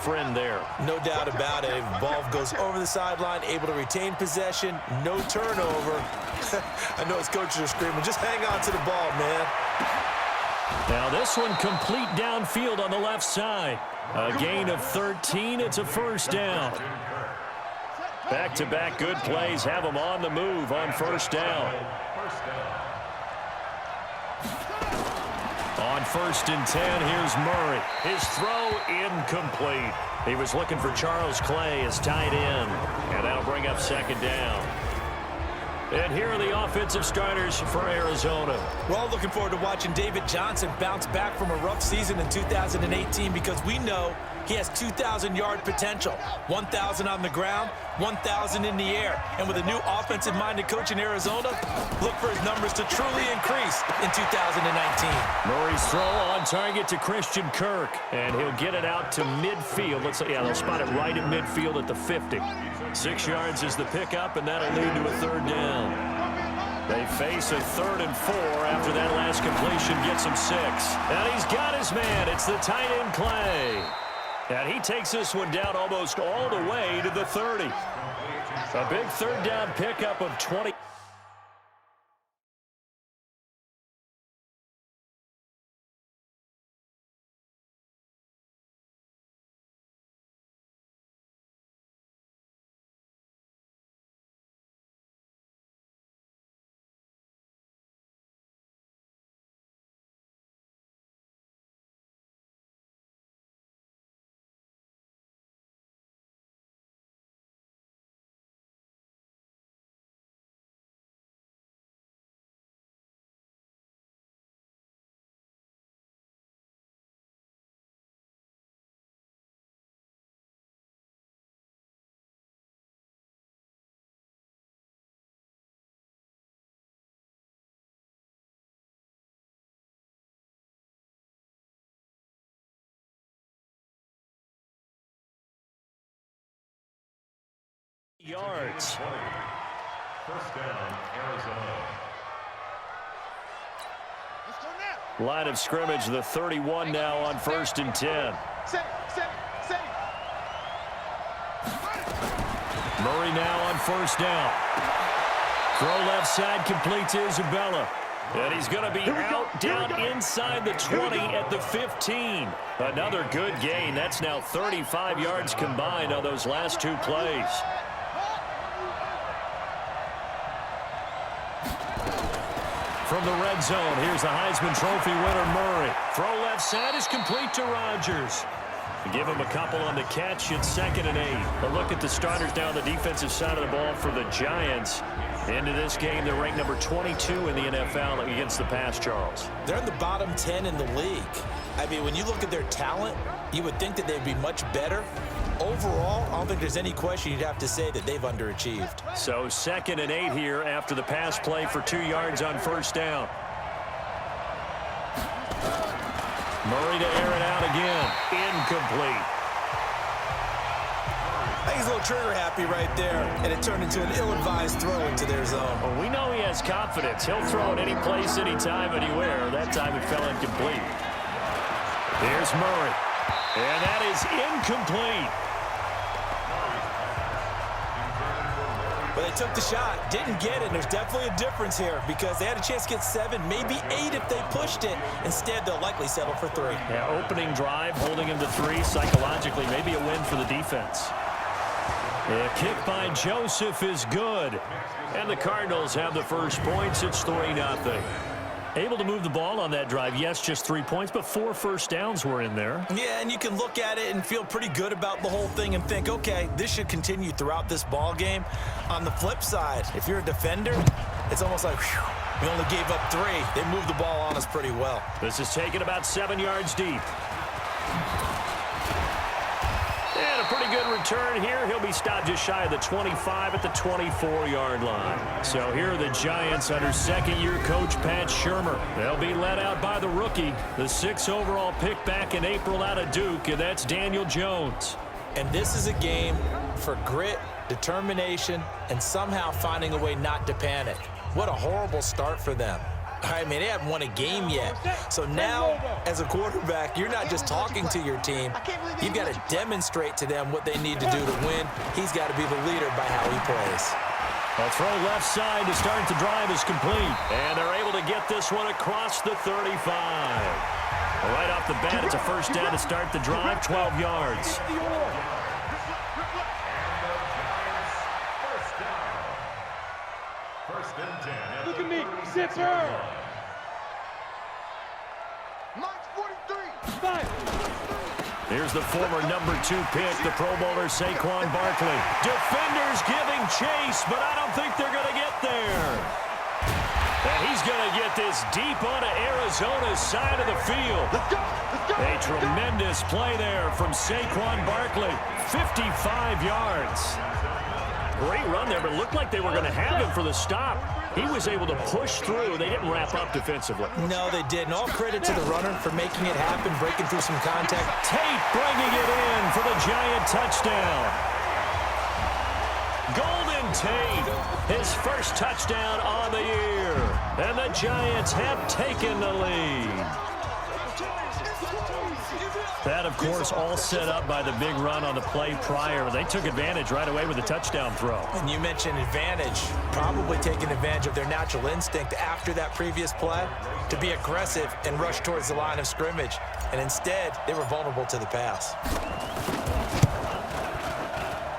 friend there. No doubt about it. The ball goes over the sideline, able to retain possession, no turnover. I know his coaches are screaming, just hang on to the ball, man. Now this one complete downfield on the left side. A gain of 13. It's a first down. Back-to-back good plays have them on the move on first down. On 1st and 10, here's Murray. His throw incomplete. He was looking for Charles Clay as tight end, and that'll bring up 2nd down. And here are the offensive starters for Arizona. We're all looking forward to watching David Johnson bounce back from a rough season in 2018 because we know he has 2,000-yard potential, 1,000 on the ground, 1,000 in the air. And with a new offensive-minded coach in Arizona, look for his numbers to truly increase in 2019. Murray's throw on target to Christian Kirk, and he'll get it out to midfield. They'll spot it right at midfield at the 50. 6 yards is the pickup, and that'll lead to a 3rd down. They face a 3rd and 4 after that last completion gets him 6. And he's got his man. It's the tight end Clay. And he takes this one down almost all the way to the 30. A big 3rd down pickup of 20. Yards. 1st down, Arizona. Line of scrimmage, the 31 now on 1st and 10. Murray now on 1st down. Throw left side, complete to Isabella. And he's going to be out down inside the 20 at the 15. Another good gain. That's now 35 yards combined on those last 2 plays. From the red zone, here's the Heisman Trophy winner, Murray. Throw left side is complete to Rodgers. Give him a couple on the catch. It's 2nd and 8. A look at the starters down the defensive side of the ball for the Giants. Into this game, they're ranked number 22 in the NFL against the pass, Charles. They're in the bottom 10 in the league. I mean, when you look at their talent, you would think that they'd be much better. Overall, I don't think there's any question you'd have to say that they've underachieved. So 2nd and 8 here after the pass play for 2 yards on 1st down. Murray to air it out again. Incomplete. I think he's a little trigger happy right there, and it turned into an ill-advised throw into their zone. Well, we know he has confidence. He'll throw it any place, anytime, anywhere. That time it fell incomplete. Here's Murray. And that is incomplete. But they took the shot, didn't get it. There's definitely a difference here because they had a chance to get 7, maybe 8 if they pushed it. Instead, they'll likely settle for 3. Yeah, opening drive, holding him to 3 psychologically. Maybe a win for the defense. The kick by Joseph is good. And the Cardinals have the first points. It's 3-0. Able to move the ball on that drive. Yes, just 3 points, but 4 first downs were in there. Yeah, and you can look at it and feel pretty good about the whole thing and think, okay, this should continue throughout this ball game. On the flip side, if you're a defender, it's almost like, whew, we only gave up 3. They moved the ball on us pretty well. This is taken about 7 yards deep. And a pretty good return here. He'll be stopped just shy of the 25 at the 24-yard line. So here are the Giants under second-year coach Pat Shurmur. They'll be led out by the rookie, the 6th overall pick back in April out of Duke, and that's Daniel Jones. And this is a game for grit, determination, and somehow finding a way not to panic. What a horrible start for them. I mean, they haven't won a game yet. So now, as a quarterback, you're not just talking to your team. You've got to demonstrate to them what they need to do to win. He's got to be the leader by how he plays. A throw left side to start the drive is complete. And they're able to get this one across the 35. Right off the bat, it's a first down to start the drive, 12 yards. Look at me, zipper. Here's the former number 2 pick, the Pro Bowler Saquon Barkley. Defenders giving chase, but I don't think they're going to get there. And he's going to get this deep onto Arizona's side of the field. A tremendous play there from Saquon Barkley, 55 yards. Great run there, but it looked like they were going to have him for the stop. He was able to push through. They didn't wrap up defensively. No, they didn't. All credit to the runner for making it happen, breaking through some contact. Tate bringing it in for the Giant touchdown. Golden Tate, his first touchdown on the year. And the Giants have taken the lead. That, of course, all set up by the big run on the play prior. They took advantage right away with the touchdown throw. And you mentioned advantage, probably taking advantage of their natural instinct after that previous play to be aggressive and rush towards the line of scrimmage. And instead, they were vulnerable to the pass.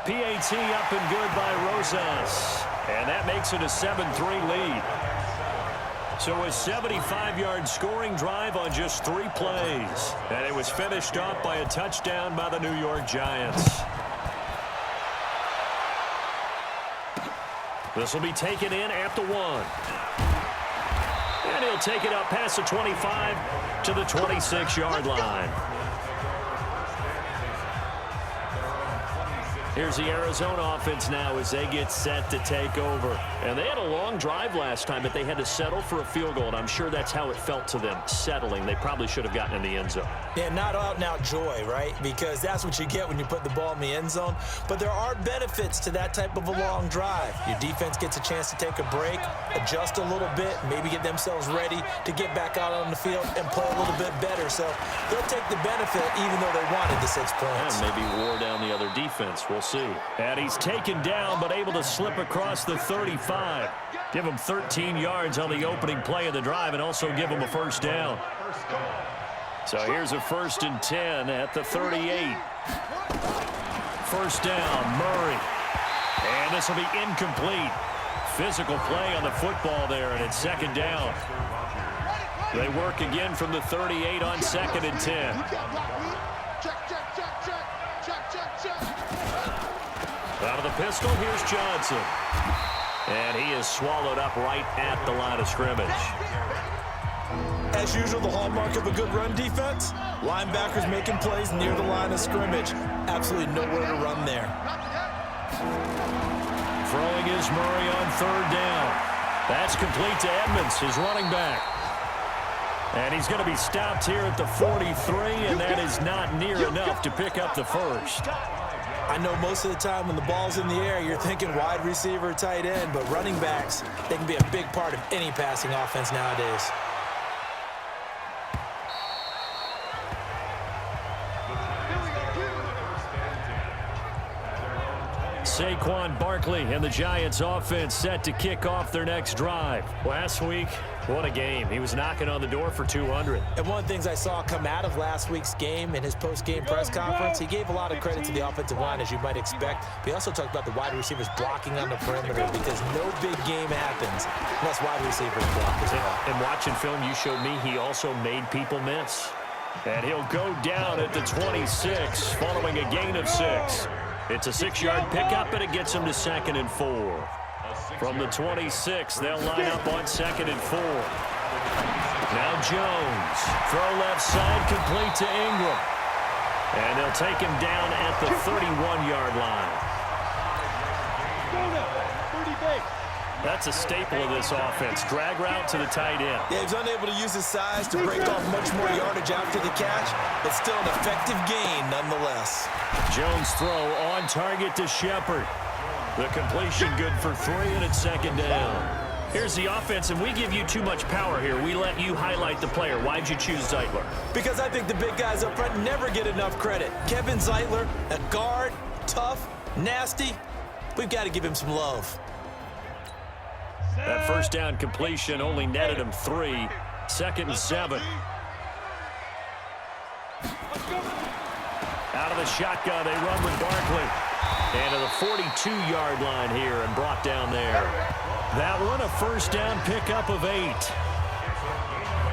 PAT up and good by Rosas. And that makes it a 7-3 lead. So a 75-yard scoring drive on just 3 plays. And it was finished off by a touchdown by the New York Giants. This will be taken in at the 1. And he'll take it up past the 25 to the 26-yard line. Here's the Arizona offense now as they get set to take over. And they had a long drive last time, but they had to settle for a field goal, and I'm sure that's how it felt to them, settling. They probably should have gotten in the end zone. Yeah, not out-and-out joy, right? Because that's what you get when you put the ball in the end zone. But there are benefits to that type of a long drive. Your defense gets a chance to take a break, adjust a little bit, maybe get themselves ready to get back out on the field and play a little bit better. So they'll take the benefit even though they wanted the 6 points. And maybe wore down the other defense. We'll see. And he's taken down but able to slip across the 35. Give him 13 yards on the opening play of the drive and also give him a first down. So here's a 1st and 10 at the 38. First down, Murray. And this will be incomplete. Physical play on the football there, and it's 2nd down. They work again from the 38 on 2nd and 10. Out of the pistol, here's Johnson. And he is swallowed up right at the line of scrimmage. As usual, the hallmark of a good run defense, linebackers making plays near the line of scrimmage. Absolutely nowhere to run there. Throwing is Murray on 3rd down. That's complete to Edmonds, his running back. And he's going to be stopped here at the 43, and that is not near enough to pick up the first. I know most of the time when the ball's in the air, you're thinking wide receiver, tight end, but running backs, they can be a big part of any passing offense nowadays. Saquon Barkley and the Giants offense set to kick off their next drive. Last week, what a game. He was knocking on the door for 200. And one of the things I saw come out of last week's game in his post-game press conference, he gave a lot of credit to the offensive line, as you might expect. But he also talked about the wide receivers blocking on the perimeter because no big game happens unless wide receivers block as well. And watching film, you showed me he also made people miss. And he'll go down at the 26 following a gain of 6. It's a 6-yard pickup, and it gets him to 2nd and 4. From the 26, they'll line up on 2nd and 4. Now Jones. Throw left side, complete to Ingram. And they'll take him down at the 31-yard line. That's a staple of this offense. Drag route to the tight end. Yeah, he's unable to use his size to break off much more yardage after the catch, but still an effective gain nonetheless. Jones throw on target to Shepard. The completion good for 3, and it's 2nd down. Here's the offense, and we give you too much power here. We let you highlight the player. Why'd you choose Zeitler? Because I think the big guys up front never get enough credit. Kevin Zeitler, a guard, tough, nasty. We've got to give him some love. That first down completion only netted him 3. 2nd and 7. Out of the shotgun, they run with Barkley. And to the 42-yard line here and brought down there. That one, a first down pickup of 8.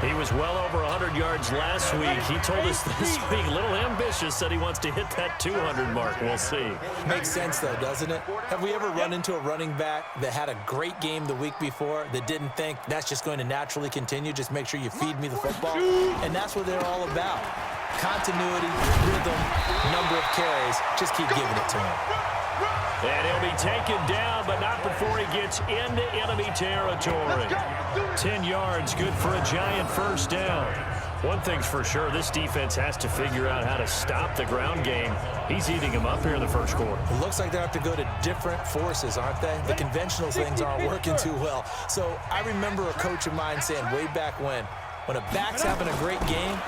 He was well over 100 yards last week. He told us this week, a little ambitious, said he wants to hit that 200 mark. We'll see. Makes sense, though, doesn't it? Have we ever run into a running back that had a great game the week before that didn't think that's just going to naturally continue? Just make sure you feed me the football. And that's what they're all about. Continuity, rhythm, number of carries. Just keep giving it to him. And he'll be taken down, but not before he gets into enemy territory. 10 yards, good for a Giant first down. One thing's for sure, this defense has to figure out how to stop the ground game. He's eating them up here in the first quarter. It looks like they have to go to different forces, aren't they? The conventional things aren't working too well. So I remember a coach of mine saying way back when a back's having a great game,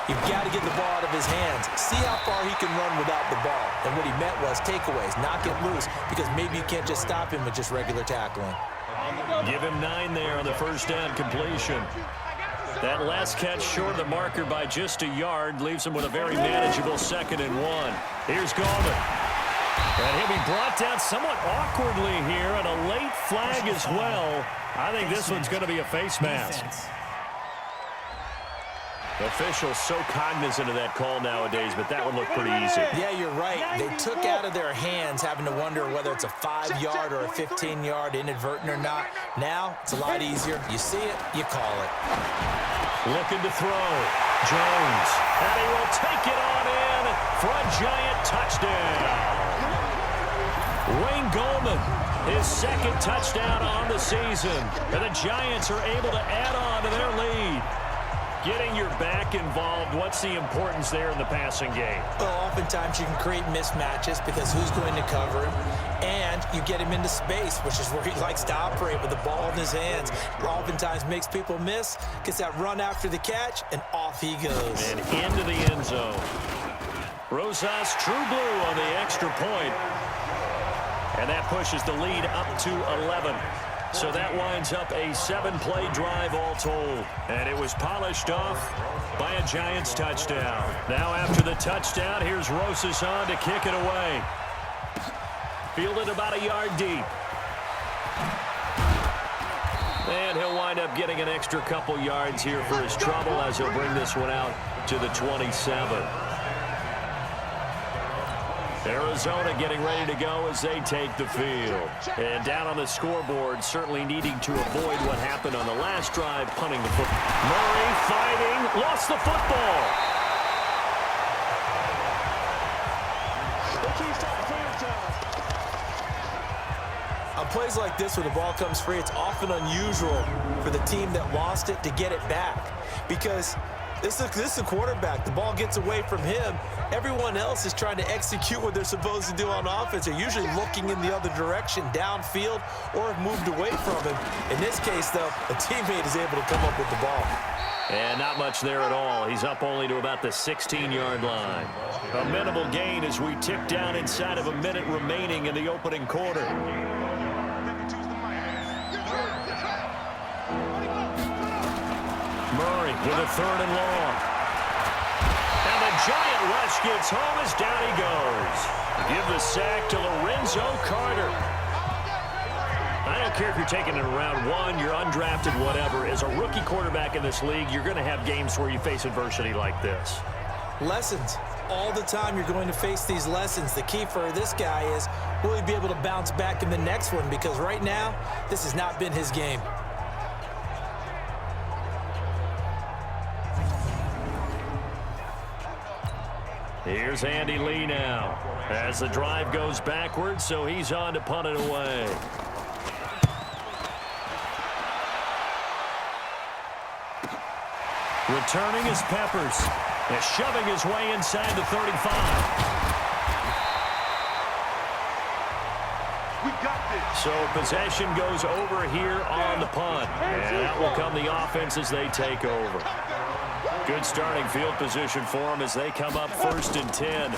you've got to get the ball out of his hands. See how far he can run without the ball. And what he meant was takeaways, knock it loose, because maybe you can't just stop him with just regular tackling. Give him 9 there on the first down completion. That last catch short of the marker by just a yard leaves him with a very manageable 2nd and 1. Here's Gallman. And he'll be brought down somewhat awkwardly here, and a late flag as well. I think this one's going to be a face mask. Officials so cognizant of that call nowadays, but that one looked pretty easy. Yeah, you're right. They took out of their hands having to wonder whether it's a 5-yard or a 15-yard inadvertent or not. Now, it's a lot easier. You see it, you call it. Looking to throw. Jones. And he will take it on in for a Giant touchdown. Wayne Gallman, his 2nd touchdown on the season. And the Giants are able to add on to their lead. Getting your back involved, what's the importance there in the passing game? Well, oftentimes you can create mismatches because who's going to cover him? And you get him into space, which is where he likes to operate with the ball in his hands. Oftentimes makes people miss, gets that run after the catch, and off he goes. And into the end zone. Rosas true blue on the extra point. And that pushes the lead up to 11. So that winds up a 7-play drive all told. And it was polished off by a Giants touchdown. Now after the touchdown, here's Rosas on to kick it away. Fielded about a yard deep. And he'll wind up getting an extra couple yards here for his trouble as he'll bring this one out to the 27. Arizona getting ready to go as they take the field. And down on the scoreboard, certainly needing to avoid what happened on the last drive, punting the football. Murray fighting, lost the football. On plays like this, when the ball comes free, it's often unusual for the team that lost it to get it back. Because this is a quarterback. The ball gets away from him. Everyone else is trying to execute what they're supposed to do on offense. They're usually looking in the other direction, downfield, or have moved away from him. In this case, though, a teammate is able to come up with the ball. And not much there at all. He's up only to about the 16-yard line. A minimal gain as we tick down inside of a minute remaining in the opening quarter. Murray with a 3rd and long. And the Giant rush gets home as down he goes. Give the sack to Lorenzo Carter. I don't care if you're taking it in round 1, you're undrafted, whatever. As a rookie quarterback in this league, you're going to have games where you face adversity like this. Lessons. All the time you're going to face these lessons. The key for this guy is, will he be able to bounce back in the next one? Because right now, this has not been his game. Here's Andy Lee now as the drive goes backwards, so he's on to punt it away. Returning is Peppers. Is shoving his way inside the 35. We got So possession goes over here on the punt. And that will come the offense as they take over. Good starting field position for them as they come up 1st and 10.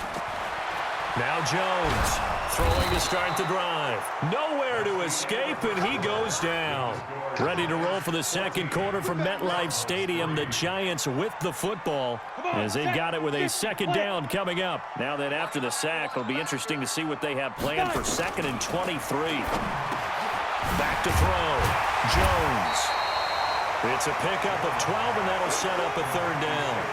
Now Jones throwing to start the drive. Nowhere to escape, and he goes down. Ready to roll for the second quarter from MetLife Stadium. The Giants with the football as they've got it with a second down coming up. Now that after the sack, it'll be interesting to see what they have planned for 2nd and 23. Back to throw. Jones. It's a pickup of 12, and that'll set up a 3rd down.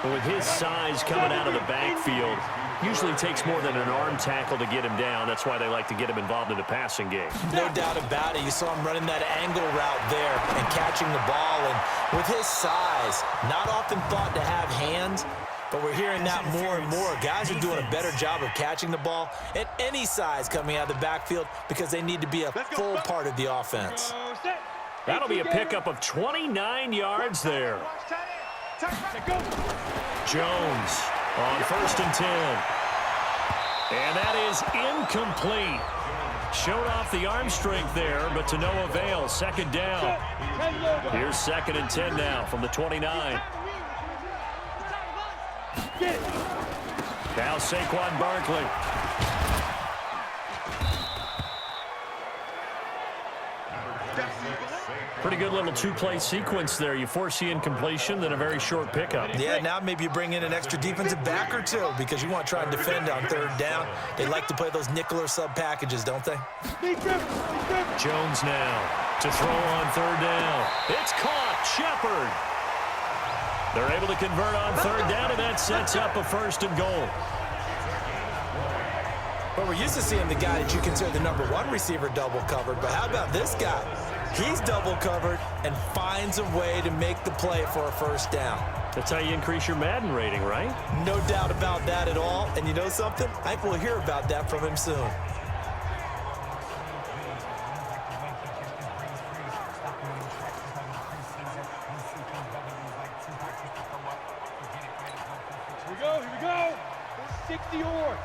With his size coming out of the backfield, usually takes more than an arm tackle to get him down. That's why they like to get him involved in the passing game. No doubt about it. You saw him running that angle route there and catching the ball. And with his size, not often thought to have hands, but we're hearing that more and more. Guys are doing a better job of catching the ball at any size coming out of the backfield because they need to be a full part of the offense. That'll be a pickup of 29 yards there. Jones on 1st and 10. And that is incomplete. Showed off the arm strength there, but to no avail. 2nd down. Here's 2nd and 10 now from the 29. Now Saquon Barkley. Pretty good little 2-play sequence there. You force the incompletion, then a very short pickup. Yeah, now maybe you bring in an extra defensive back or two because you want to try and defend on 3rd down. They like to play those nickel or sub packages, don't they? Jones now to throw on 3rd down. It's caught. Shepard. They're able to convert on 3rd down, and that sets up a 1st and goal. Well, we're used to seeing the guy that you consider the #1 receiver double covered, but how about this guy? He's double covered and finds a way to make the play for a 1st down. That's how you increase your Madden rating, right? No doubt about that at all. And you know something? I think we'll hear about that from him soon. Here we go. 60 or.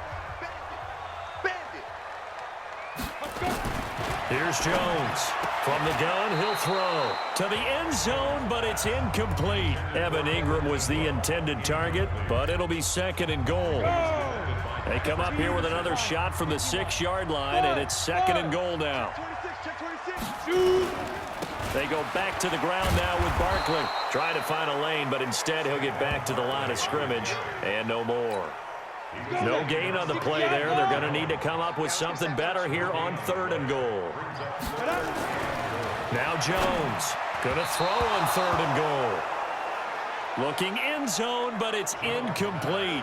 Here's Jones. From the gun, he'll throw to the end zone, but it's incomplete. Evan Ingram was the intended target, but it'll be 2nd and goal. They come up here with another shot from the 6-yard line, and it's 2nd and goal now. They go back to the ground now with Barkley. Trying to find a lane, but instead he'll get back to the line of scrimmage, and no more. No gain on the play there. They're going to need to come up with something better here on 3rd and goal. Now Jones going to throw on 3rd and goal. Looking end zone, but it's incomplete.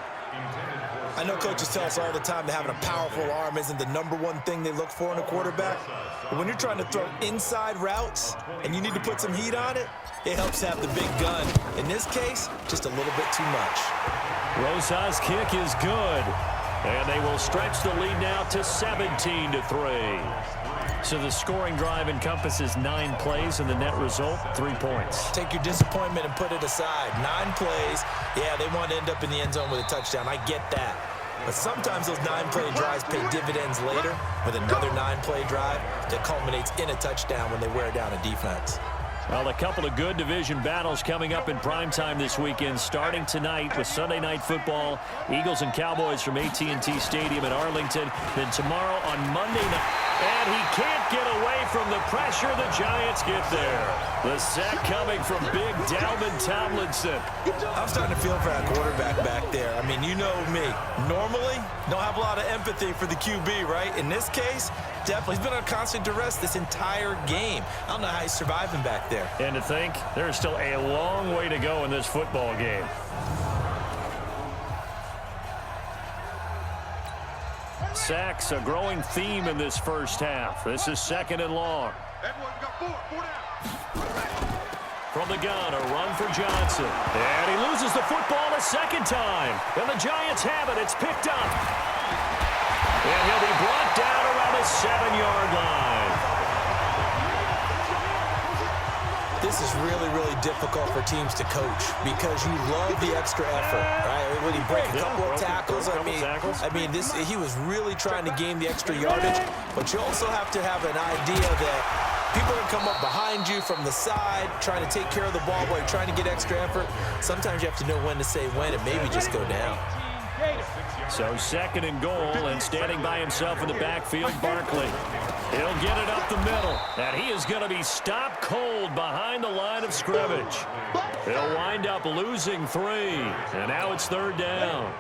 I know coaches tell us all the time that having a powerful arm isn't the #1 thing they look for in a quarterback. But when you're trying to throw inside routes and you need to put some heat on it, it helps have the big gun. In this case, just a little bit too much. Rosa's kick is good. And they will stretch the lead now to 17-3. So the scoring drive encompasses 9 plays, and the net result, 3 points. Take your disappointment and put it aside. 9 plays. Yeah, they want to end up in the end zone with a touchdown. I get that. But sometimes those 9-play drives pay dividends later with another 9-play drive that culminates in a touchdown when they wear down a defense. Well, a couple of good division battles coming up in primetime this weekend, starting tonight with Sunday Night Football, Eagles and Cowboys from AT&T Stadium in Arlington. Then tomorrow on Monday night. And he can't get away from the pressure. The Giants get there. The sack coming from big Dalvin Tomlinson. I'm starting to feel for that quarterback back there. I mean, you know me. Normally, don't have a lot of empathy for the QB, right? In this case, definitely. He's been on constant duress this entire game. I don't know how he's surviving back there. And to think, there's still a long way to go in this football game. Sacks, a growing theme in this first half. This is 2nd and long. From the gun, a run for Johnson. And he loses the football a second time. And the Giants have it. It's picked up. And he'll be brought down around the 7-yard line. This is really, really difficult for teams to coach because you love the extra effort, right? When you break a couple of tackles, I mean, he was really trying to gain the extra yardage, but you also have to have an idea that people are going to come up behind you from the side, trying to take care of the ball while you're trying to get extra effort. Sometimes you have to know when to say when and maybe just go down. So second and goal, and standing by himself in the backfield, Barkley. He'll get it up the middle, and he is going to be stopped cold behind the line of scrimmage. He'll wind up losing 3, and now it's third down.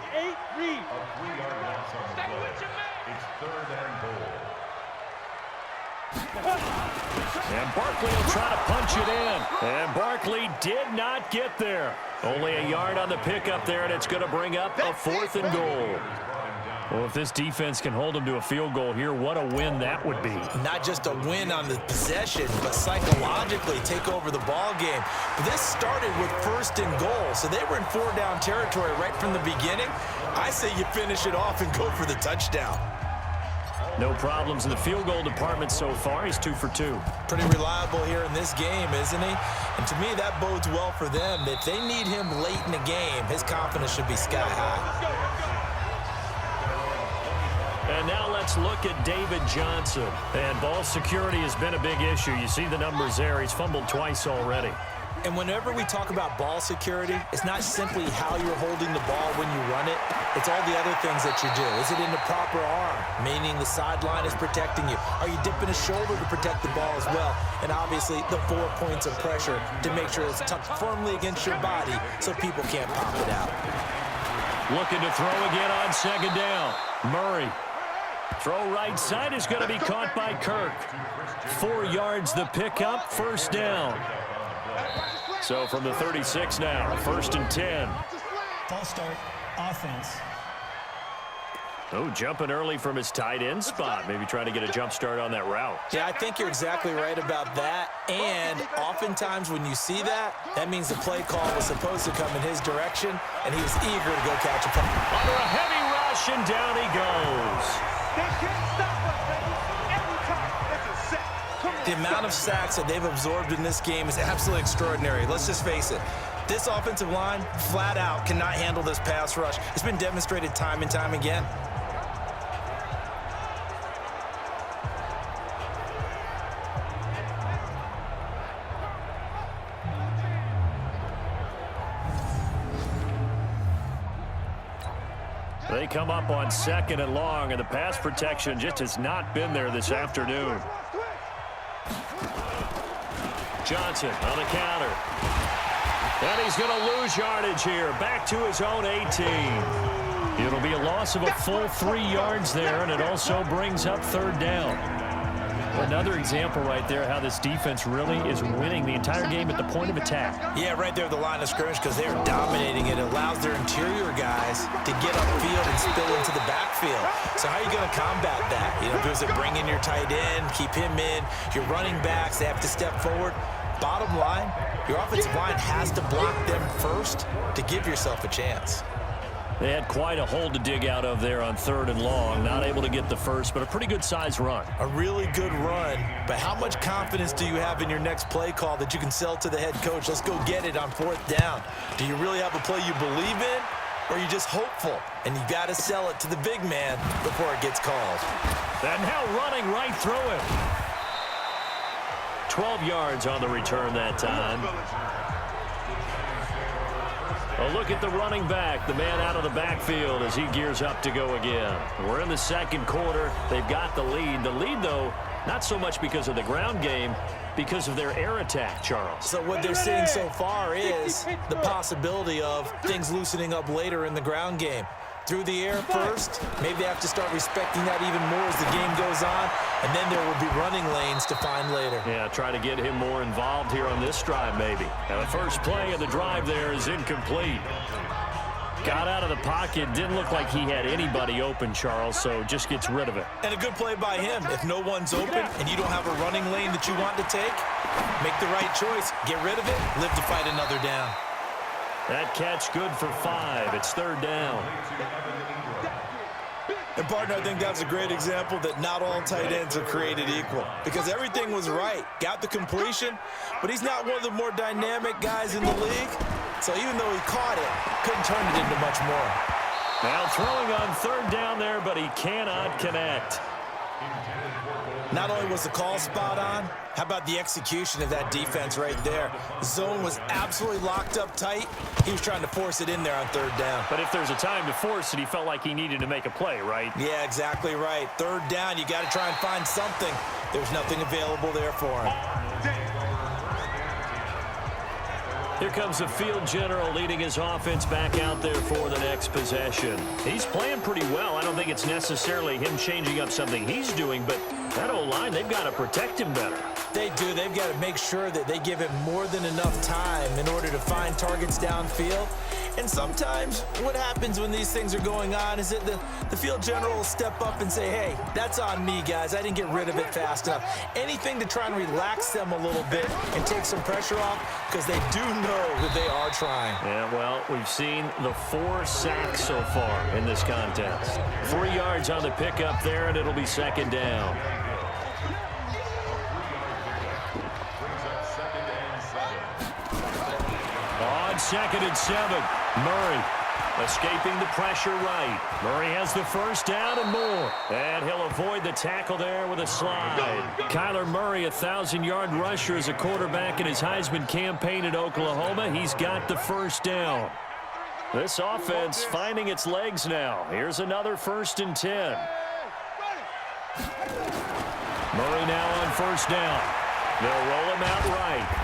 And Barkley will try to punch it in. And Barkley did not get there. Only a yard on the pickup there, and it's going to bring up a 4th and goal. Well, if this defense can hold them to a field goal here, what a win that would be. Not just a win on the possession, but psychologically take over the ball game. This started with 1st and goal, so they were in 4-down territory right from the beginning. I say you finish it off and go for the touchdown. No problems in the field goal department so far. He's 2 for 2. Pretty reliable here in this game, isn't he? And to me, that bodes well for them. If they need him late in the game, his confidence should be sky high. And now let's look at David Johnson. And ball security has been a big issue. You see the numbers there. He's fumbled twice already. And whenever we talk about ball security, it's not simply how you're holding the ball when you run it. It's all the other things that you do. Is it in the proper arm, meaning the sideline is protecting you? Are you dipping a shoulder to protect the ball as well? And obviously the 4 points of pressure to make sure it's tucked firmly against your body so people can't pop it out. Looking to throw again on second down. Murray. Throw right side is going to be caught by Kirk. 4 yards the pickup, 1st down. So from the 36 now, 1st and 10. False start, offense. Oh, jumping early from his tight end spot. Maybe trying to get a jump start on that route. Yeah, I think you're exactly right about that. And oftentimes when you see that, that means the play call was supposed to come in his direction, and he was eager to go catch a puck. Under a heavy rush, and down he goes. They can't stop us, baby. Every time. That's a sack. Come on. The amount of sacks that they've absorbed in this game is absolutely extraordinary. Let's just face it. This offensive line, flat out, cannot handle this pass rush. It's been demonstrated time and time again. They come up on 2nd and long, and the pass protection just has not been there this afternoon. Johnson on the counter. And he's going to lose yardage here. Back to his own 18. It'll be a loss of a full 3 yards there, and it also brings up 3rd down. Another example right there how this defense really is winning the entire game at the point of attack. Yeah, right there at the line of scrimmage because they're dominating it. It allows their interior guys to get upfield and spill into the backfield. So how are you going to combat that? You know, does it bring in your tight end, keep him in? Your running backs, they have to step forward. Bottom line, your offensive line has to block them first to give yourself a chance. They had quite a hole to dig out of there on 3rd and long. Not able to get the first, but a pretty good-sized run. A really good run, but how much confidence do you have in your next play call that you can sell to the head coach? Let's go get it on 4th down. Do you really have a play you believe in, or are you just hopeful? And you got to sell it to the big man before it gets called. And now running right through it. 12 yards on the return that time. A look at the running back, the man out of the backfield as he gears up to go again. We're in the 2nd quarter. They've got the lead. The lead, though, not so much because of the ground game, because of their air attack, Charles. So what they're seeing so far is the possibility of things loosening up later in the ground game. Through the air first, maybe they have to start respecting that even more as the game goes on, and then there will be running lanes to find later. Yeah, try to get him more involved here on this drive, maybe. And the first play of the drive there is incomplete. Got out of the pocket, didn't look like he had anybody open, Charles, so just gets rid of it. And a good play by him. If no one's open and you don't have a running lane that you want to take, make the right choice. Get rid of it, live to fight another down. That catch good for 5. It's 3rd down. And, partner, I think that's a great example that not all tight ends are created equal because everything was right. Got the completion, but he's not one of the more dynamic guys in the league. So even though he caught it, couldn't turn it into much more. Now throwing on third down there, but he cannot connect. Not only was the call spot on, how about the execution of that defense right there? The zone was absolutely locked up tight. He was trying to force it in there on third down. But if there's a time to force it, he felt like he needed to make a play, right? Yeah, exactly right. Third down, you got to try and find something. There's nothing available there for him. Here comes the field general leading his offense back out there for the next possession. He's playing pretty well. I don't think it's necessarily him changing up something he's doing, but that O-line, they've got to protect him better. They do. They've got to make sure that they give him more than enough time in order to find targets downfield. And sometimes what happens when these things are going on is that the field general will step up and say, hey, that's on me, guys. I didn't get rid of it fast enough. Anything to try and relax them a little bit and take some pressure off because they do know that they are trying. Yeah, well, we've seen the 4 sacks so far in this contest. 3 yards on the pickup there, and it'll be second down. On 2nd and 7, Murray escaping the pressure right. Murray has the first down and more. And he'll avoid the tackle there with a slide. Kyler Murray, 1,000-yard rusher as a quarterback in his Heisman campaign at Oklahoma. He's got the first down. This offense finding its legs now. Here's another 1st and 10. Murray now on first down. They'll roll him out right.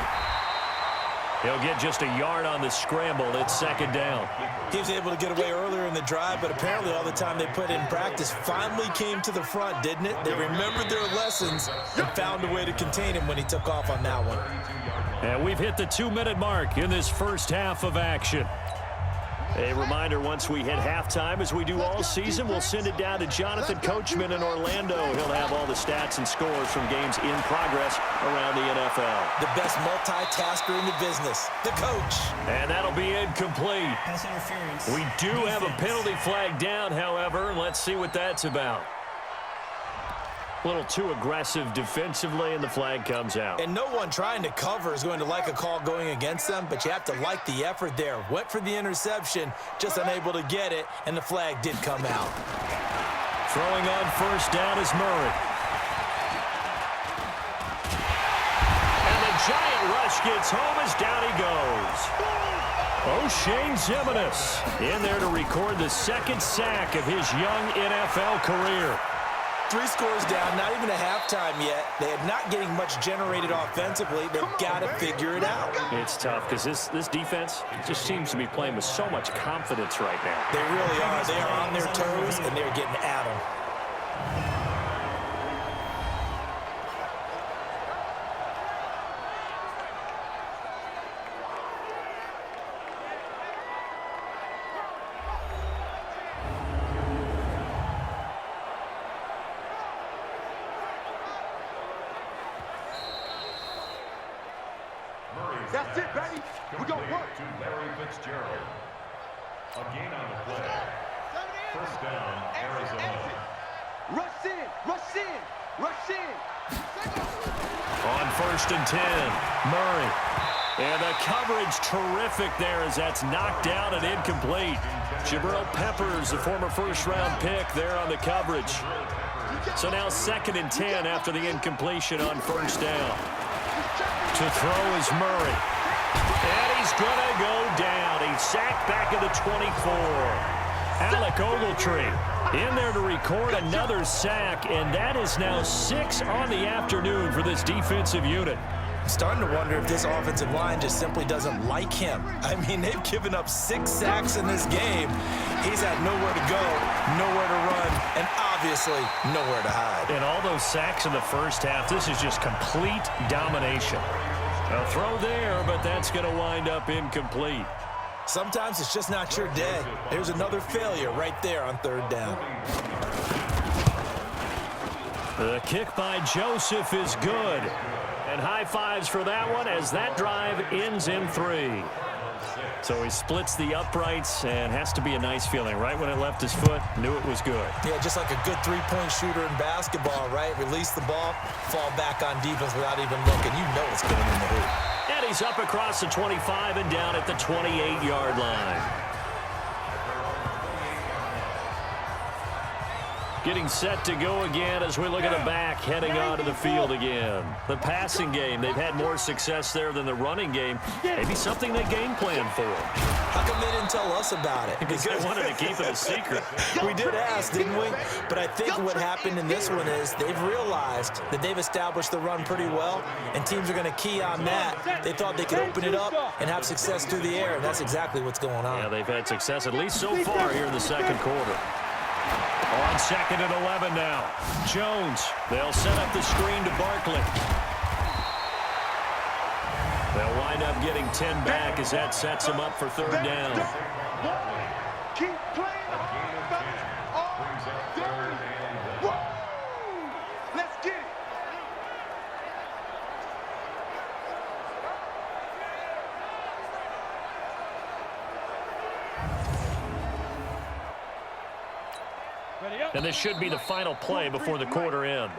He'll get just a yard on the scramble. It's second down. He was able to get away earlier in the drive, but apparently all the time they put in practice finally came to the front, didn't it? They remembered their lessons and found a way to contain him when he took off on that one. And we've hit the 2-minute mark in this first half of action. A reminder, once we hit halftime, as we do all season, we'll send it down to Jonathan Coachman in Orlando. He'll have all the stats and scores from games in progress around the NFL. The best multitasker in the business, the coach. And that'll be incomplete. Pass interference. We do have a penalty flag down, however. Let's see what that's about. A little too aggressive defensively, and the flag comes out. And no one trying to cover is going to like a call going against them, but you have to like the effort there. Went for the interception, just unable to get it, and the flag did come out. Throwing on first down is Murray. And the giant rush gets home as down he goes. O'Shane Ximines in there to record the 2nd sack of his young NFL career. 3 scores down, not even a halftime yet. They are not getting much generated offensively. They've got to figure it out. It's tough because this defense just seems to be playing with so much confidence right now. They really are. They are on their toes, and they're getting at them. That's it, baby. We're going to work. To Larry Fitzgerald. A gain on the play. First down, Arizona. Rush in, rush in, rush in. On 1st and 10, Murray. And the coverage terrific there as that's knocked down and incomplete. Jabril Peppers, the former first-round pick, there on the coverage. So now 2nd and 10 after the incompletion on first down. To throw is Murray. And he's going to go down. He's sacked back at the 24. Alec Ogletree in there to record another sack, and that is now 6 on the afternoon for this defensive unit. I'm starting to wonder if this offensive line just simply doesn't like him. I mean, they've given up 6 sacks in this game. He's had nowhere to go, nowhere to run, and obviously nowhere to hide. And all those sacks in the first half, this is just complete domination. A throw there, but that's going to wind up incomplete. Sometimes it's just not your day. There's another failure right there on third down. The kick by Joseph is good. And high fives for that one as that drive ends in 3. So he splits the uprights and has to be a nice feeling. Right when it left his foot, knew it was good. Yeah, just like a good three-point shooter in basketball, right? Release the ball, fall back on defense without even looking. You know it's going in the hoop. And he's up across the 25 and down at the 28-yard line. Getting set to go again as we look at the back heading onto the field again. The passing game, they've had more success there than the running game. Maybe something they game plan for. How come they didn't tell us about it? Because they wanted to keep it a secret. We did ask, didn't we? But I think what happened in this one is they've realized that they've established the run pretty well, and teams are going to key on that. They thought they could open it up and have success through the air, and that's exactly what's going on. Yeah, they've had success at least so far here in the second quarter. On 2nd and 11 now. Jones. They'll set up the screen to Barkley. They'll wind up getting 10 back as that sets them up for 3rd down. Keep playing all day. Let's get it. And this should be the final play before the quarter ends.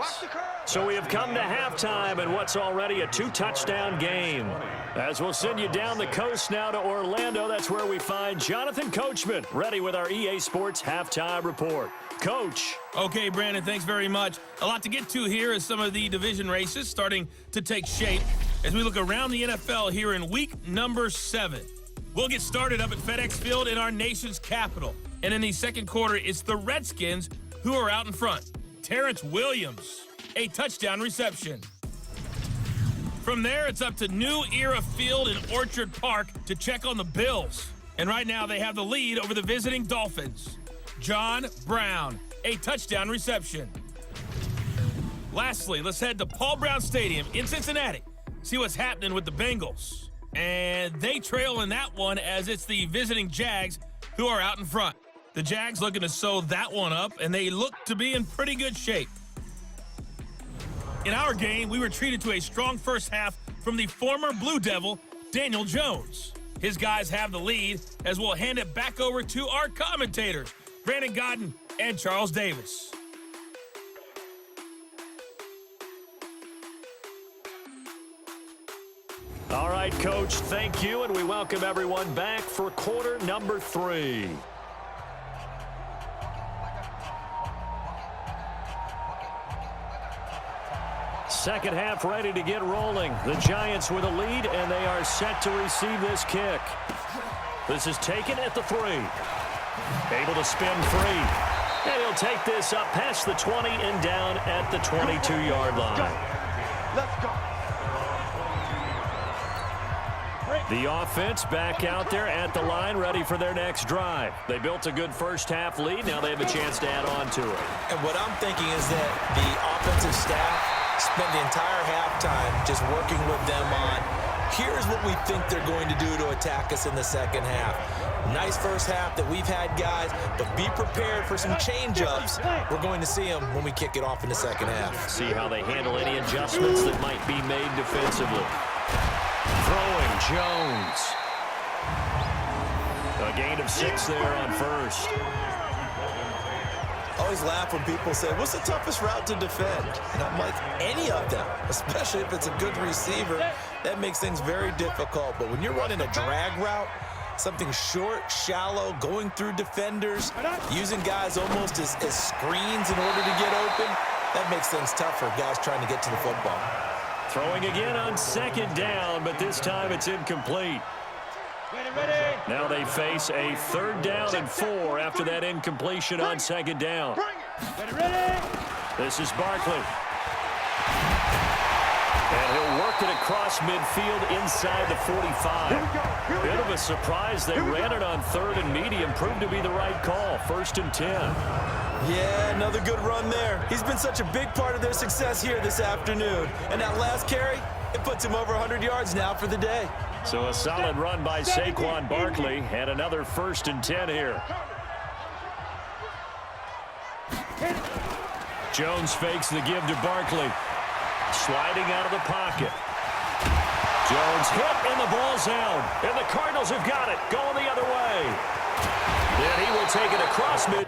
So we have come to halftime in what's already a 2-touchdown game. As we'll send you down the coast now to Orlando, that's where we find Jonathan Coachman, ready with our EA Sports Halftime Report. Coach. Okay, Brandon, thanks very much. A lot to get to here as some of the division races starting to take shape as we look around the NFL here in week number 7. We'll get started up at FedEx Field in our nation's capital. And in the second quarter, it's the Redskins who are out in front. Terrence Williams, a touchdown reception. From there, it's up to New Era Field in Orchard Park to check on the Bills. And right now, they have the lead over the visiting Dolphins. John Brown, a touchdown reception. Lastly, let's head to Paul Brown Stadium in Cincinnati. See what's happening with the Bengals. And they trail in that one as it's the visiting Jags who are out in front. The Jags looking to sew that one up, and they look to be in pretty good shape. In our game, we were treated to a strong first half from the former Blue Devil, Daniel Jones. His guys have the lead as we'll hand it back over to our commentators, Brandon Godden and Charles Davis. All right, Coach, thank you, and we welcome everyone back for quarter number 3. Second half ready to get rolling. The Giants with a lead, and they are set to receive this kick. This is taken at the 3. Able to spin free. And he'll take this up past the 20 and down at the 22-yard line. Let's go. The offense back out there at the line, ready for their next drive. They built a good first half lead. Now they have a chance to add on to it. And what I'm thinking is that the offensive staff spent the entire halftime just working with them on, here's what we think they're going to do to attack us in the second half. Nice first half that we've had, guys, but be prepared for some change-ups. We're going to see them when we kick it off in the second half. See how they handle any adjustments that might be made defensively. Throwing Jones. A gain of 6 there on first. Always laugh when people say, what's the toughest route to defend? And I'm like, any of them, especially if it's a good receiver. That makes things very difficult. But when you're running a drag route, something short, shallow, going through defenders, using guys almost as screens in order to get open, that makes things tough for guys trying to get to the football. Throwing again on second down, but this time it's incomplete. Ready. Now they face a 3rd down and 4 after that incompletion on second down. Ready. This is Barkley. And he'll work it across midfield inside the 45. Bit of a surprise. They ran it on 3rd and medium. Proved to be the right call. 1st and 10. Yeah, another good run there. He's been such a big part of their success here this afternoon. And that last carry, it puts him over 100 yards now for the day. So a solid run by Saquon Barkley and another 1st and 10 here. Jones fakes the give to Barkley. Sliding out of the pocket. Jones hit, and the ball's out. And the Cardinals have got it, going the other way. Then he will take it across midfield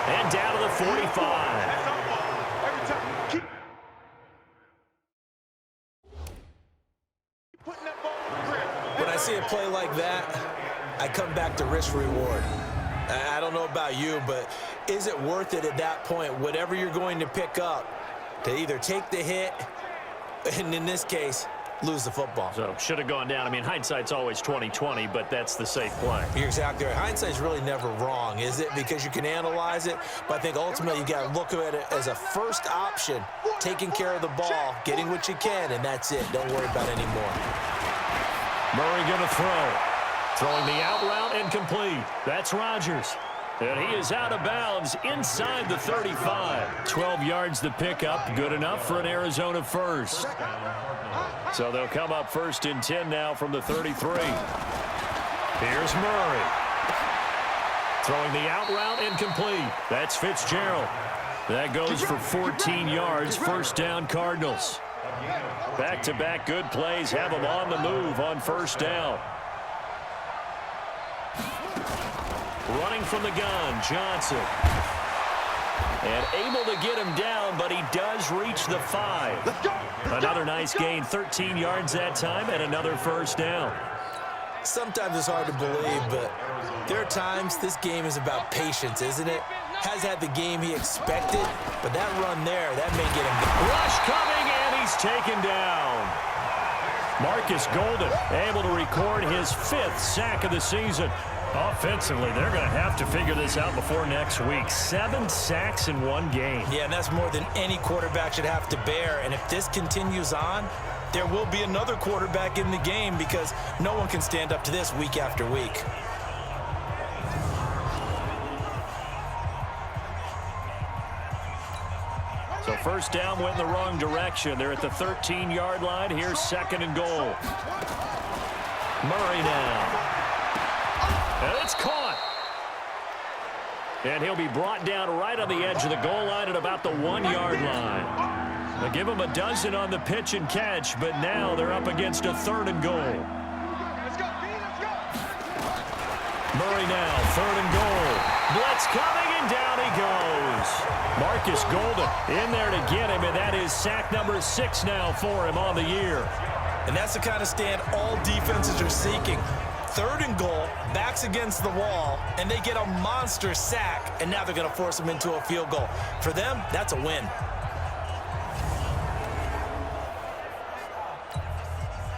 and down to the 45. Every time. Keep putting that ball in the grip. When I see a play like that, I come back to risk reward. I don't know about you, but is it worth it at that point, whatever you're going to pick up, to either take the hit, and in this case, lose the football? So should have gone down. I mean, hindsight's always 20/20, but that's the safe play. You're exactly right. Hindsight's really never wrong, is it? Because you can analyze it, but I think ultimately you got to look at it as a first option, taking care of the ball, getting what you can, and that's it. Don't worry about it anymore. Murray going to throw. Throwing the out route incomplete. That's Rodgers. And he is out of bounds inside the 35. 12 yards the pickup. Good enough for an Arizona first. So they'll come up 1st and 10 now from the 33. Here's Murray. Throwing the out route incomplete. That's Fitzgerald. That goes for 14 yards. First down, Cardinals. Back-to-back good plays have them on the move on first down. Running from the gun, Johnson. And able to get him down, but he does reach the 5. Another nice gain, 13 yards that time, and another first down. Sometimes it's hard to believe, but there are times this game is about patience, isn't it? Has had the game he expected, but that run there, that may get him down. Rush coming, and he's taken down. Marcus Golden able to record his 5th sack of the season. Offensively, they're going to have to figure this out before next week. 7 sacks in one game. Yeah, and that's more than any quarterback should have to bear. And if this continues on, there will be another quarterback in the game because no one can stand up to this week after week. So first down went in the wrong direction. They're at the 13-yard line. Here's 2nd and goal. Murray now. And it's caught. And he'll be brought down right on the edge of the goal line at about the 1-yard line. They'll give him a dozen on the pitch and catch, but now they're up against a 3rd and goal. Let's go, B, let's go. Murray now, 3rd and goal. Blitz coming, and down he goes. Marcus Golden in there to get him, and that is sack number 6 now for him on the year. And that's the kind of stand all defenses are seeking. 3rd and goal, backs against the wall, and they get a monster sack, and now they're going to force them into a field goal. For them, that's a win.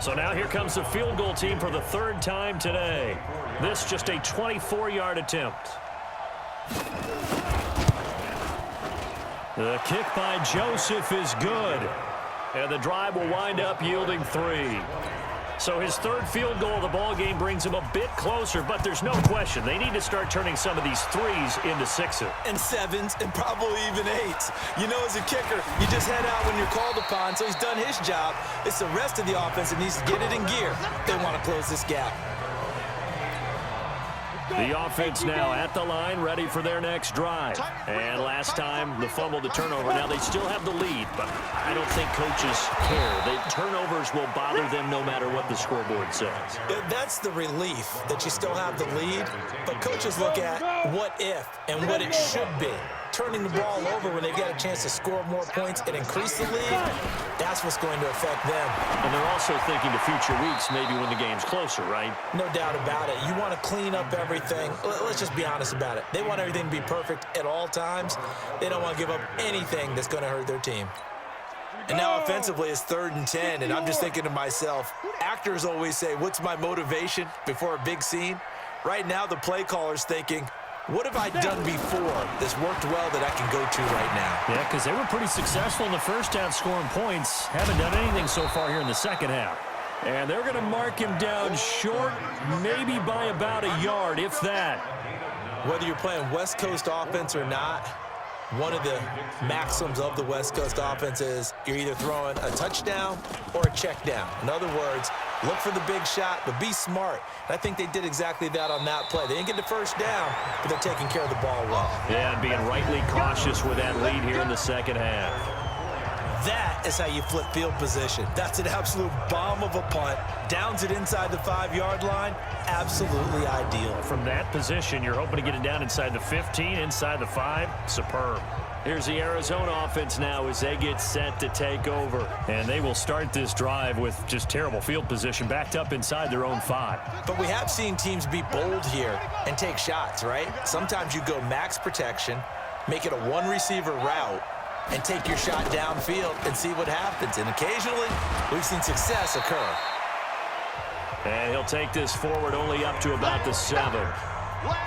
So now here comes the field goal team for the 3rd time today. This just a 24-yard attempt. The kick by Joseph is good. And the drive will wind up yielding 3. So his 3rd field goal of the ball game brings him a bit closer, but there's no question they need to start turning some of these 3s into 6s. And 7s, and probably even 8s. You know, as a kicker, you just head out when you're called upon, so he's done his job. It's the rest of the offense that needs to get it in gear. They want to close this gap. The offense now at the line, ready for their next drive. And last time, the fumble, the turnover. Now they still have the lead, but I don't think coaches care. The turnovers will bother them no matter what the scoreboard says. That's the relief, that you still have the lead. But coaches look at what if and what it should be. Turning the ball over when they've got a chance to score more points and increase the lead, that's what's going to affect them. And they're also thinking to future weeks, maybe when the game's closer, right? No doubt about it. You want to clean up everything. Let's just be honest about it. They want everything to be perfect at all times. They don't want to give up anything that's going to hurt their team. And now offensively it's 3rd and 10, and I'm just thinking to myself, actors always say, what's my motivation before a big scene? Right now the play caller's thinking, what have I done before that's worked well that I can go to right now? Yeah, because they were pretty successful in the first half scoring points. Haven't done anything so far here in the second half. And they're going to mark him down short, maybe by about a yard, if that. Whether you're playing West Coast offense or not, one of the maxims of the West Coast offense is you're either throwing a touchdown or a check down. In other words, look for the big shot, but be smart. And I think they did exactly that on that play. They didn't get the first down, but they're taking care of the ball well. Yeah, and being rightly cautious with that lead here in the second half. That is how you flip field position. That's an absolute bomb of a punt. Downs it inside the 5-yard line. Absolutely ideal. From that position, you're hoping to get it down inside the 15, inside the 5. Superb. Here's the Arizona offense now as they get set to take over. And they will start this drive with just terrible field position, backed up inside their own 5. But we have seen teams be bold here and take shots, right? Sometimes you go max protection, make it a one-receiver route, and take your shot downfield and see what happens. And occasionally, we've seen success occur. And he'll take this forward only up to about the 7.